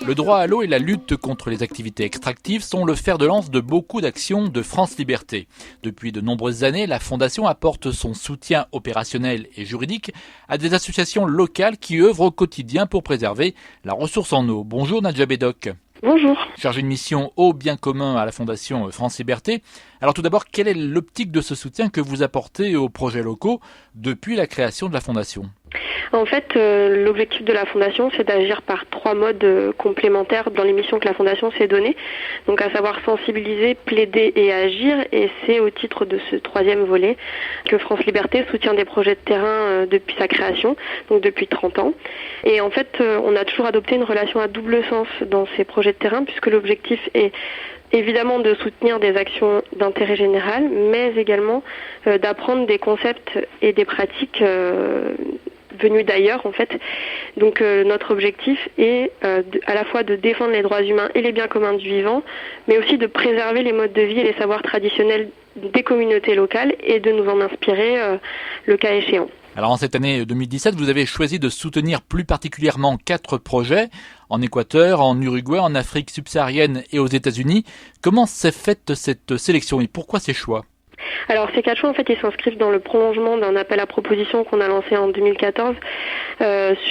Le droit à l'eau et la lutte contre les activités extractives sont le fer de lance de beaucoup d'actions de France Liberté. Depuis de nombreuses années, la Fondation apporte son soutien opérationnel et juridique à des associations locales qui œuvrent au quotidien pour préserver la ressource en eau. Bonjour Nadja Bédoc. Bonjour. Chargée de mission Eau bien commun à la Fondation France Liberté. Alors tout d'abord, quelle est l'optique de ce soutien que vous apportez aux projets locaux depuis la création de la Fondation ? En fait, l'objectif de la Fondation, c'est d'agir par 3 modes complémentaires dans les missions que la Fondation s'est donnée. Donc à savoir sensibiliser, plaider et agir. Et c'est au titre de ce 3e volet que France Liberté soutient des projets de terrain depuis sa création, donc depuis 30 ans. Et en fait, on a toujours adopté une relation à double sens dans ces projets de terrain, puisque l'objectif est évidemment de soutenir des actions d'intérêt général, mais également d'apprendre des concepts et des pratiques venus d'ailleurs en fait. Donc notre objectif est à la fois de défendre les droits humains et les biens communs du vivant, mais aussi de préserver les modes de vie et les savoirs traditionnels des communautés locales et de nous en inspirer le cas échéant. Alors en cette année 2017, vous avez choisi de soutenir plus particulièrement 4 projets en Équateur, en Uruguay, en Afrique subsaharienne et aux États-Unis. Comment s'est faite cette sélection et pourquoi ces choix ? Alors ces 4 choix en fait ils s'inscrivent dans le prolongement d'un appel à proposition qu'on a lancé en 2014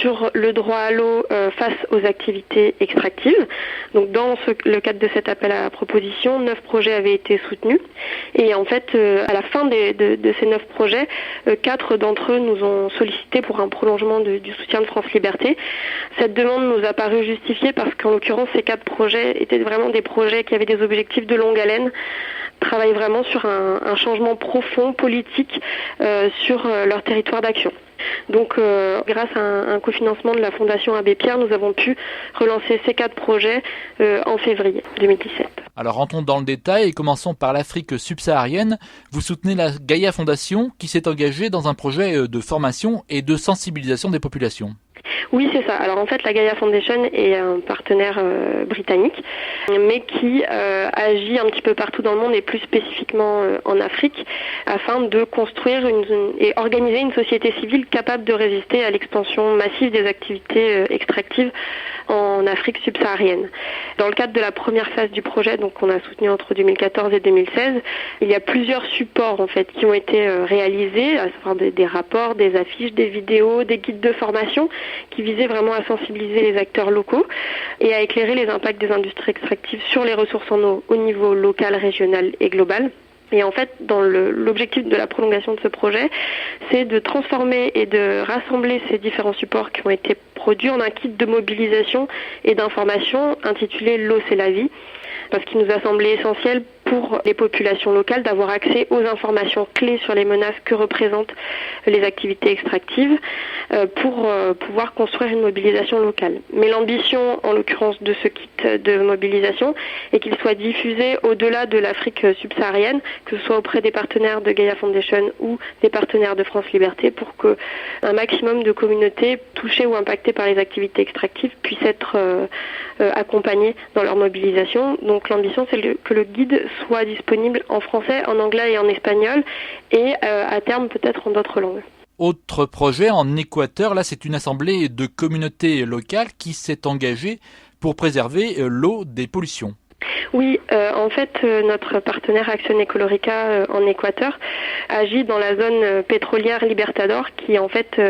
sur le droit à l'eau face aux activités extractives. Donc dans le cadre de cet appel à proposition, 9 projets avaient été soutenus et en fait à la fin de ces 9 projets, 4 d'entre eux nous ont sollicité pour un prolongement du soutien de France Liberté. Cette demande nous a paru justifiée parce qu'en l'occurrence ces 4 projets étaient vraiment des projets qui avaient des objectifs de longue haleine, travaillent vraiment sur un changement profond politique sur leur territoire d'action. Donc grâce à un cofinancement de la Fondation Abbé Pierre, nous avons pu relancer ces 4 projets en février 2017. Alors rentrons dans le détail et commençons par l'Afrique subsaharienne. Vous soutenez la Gaïa Fondation qui s'est engagée dans un projet de formation et de sensibilisation des populations. Oui, c'est ça. Alors en fait, la Gaïa Foundation est un partenaire britannique, mais qui agit un petit peu partout dans le monde et plus spécifiquement en Afrique, afin de construire et organiser une société civile capable de résister à l'expansion massive des activités extractives en Afrique subsaharienne. Dans le cadre de la première phase du projet, donc qu'on a soutenu entre 2014 et 2016, il y a plusieurs supports en fait qui ont été réalisés, à savoir des rapports, des affiches, des vidéos, des guides de formation qui visaient vraiment à sensibiliser les acteurs locaux et à éclairer les impacts des industries extractives sur les ressources en eau au niveau local, régional et global. Et en fait, dans l'objectif de la prolongation de ce projet, c'est de transformer et de rassembler ces différents supports qui ont été produits en un kit de mobilisation et d'information intitulé « L'eau, c'est la vie », parce qu'il nous a semblé essentiel pour les populations locales d'avoir accès aux informations clés sur les menaces que représentent les activités extractives pour pouvoir construire une mobilisation locale. Mais l'ambition, en l'occurrence de ce kit de mobilisation, est qu'il soit diffusé au-delà de l'Afrique subsaharienne, que ce soit auprès des partenaires de Gaïa Foundation ou des partenaires de France Liberté, pour qu'un maximum de communautés touchées ou impactées par les activités extractives puissent être accompagnées dans leur mobilisation. Donc l'ambition, c'est que le guide soit disponible en français, en anglais et en espagnol, et à terme peut-être en d'autres langues. Autre projet en Équateur, là c'est une assemblée de communautés locales qui s'est engagée pour préserver l'eau des pollutions. Oui, en fait, notre partenaire Action Ecolorica en Équateur agit dans la zone pétrolière Libertador, qui en fait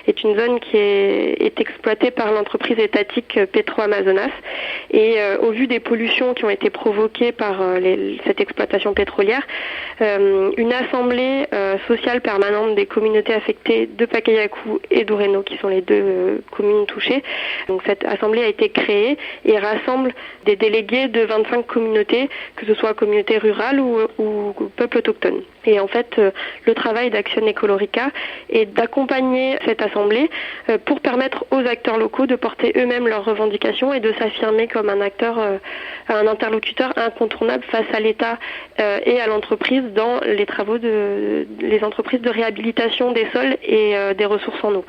est une zone qui est exploitée par l'entreprise étatique Petroamazonas. Et au vu des pollutions qui ont été provoquées par cette exploitation pétrolière, une assemblée sociale permanente des communautés affectées de Pacayacu et d'Ureno, qui sont les 2 communes touchées. Donc cette assemblée a été créée et rassemble des délégués de 25 communautés, que ce soit communautés rurales ou peuples autochtones. Et en fait, le travail d'Action Ecolorica est d'accompagner cette assemblée pour permettre aux acteurs locaux de porter eux-mêmes leurs revendications et de s'affirmer comme un interlocuteur incontournable face à l'État et à l'entreprise dans les travaux les entreprises de réhabilitation des sols et des ressources en eau.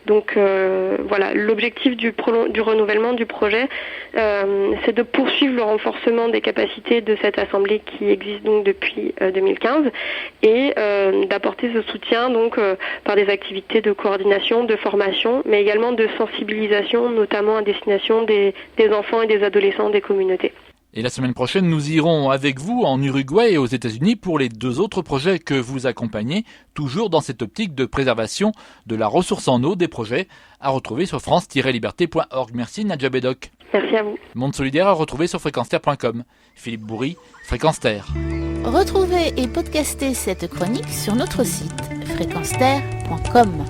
Donc voilà, l'objectif du renouvellement du projet, c'est de poursuivre le renforcement des capacités de cette assemblée qui existe donc depuis 2015 et d'apporter ce soutien donc par des activités de coordination, de formation, mais également de sensibilisation, notamment à destination des enfants et des adolescents des communautés. Et la semaine prochaine, nous irons avec vous en Uruguay et aux États-Unis pour les 2 autres projets que vous accompagnez, toujours dans cette optique de préservation de la ressource en eau des projets, à retrouver sur france-liberté.org. Merci Nadja Bedoc. Merci à vous. Monde solidaire à retrouver sur fréquenceterre.com. Philippe Bourri, Fréquence Terre. Retrouvez et podcastez cette chronique sur notre site fréquenceterre.com.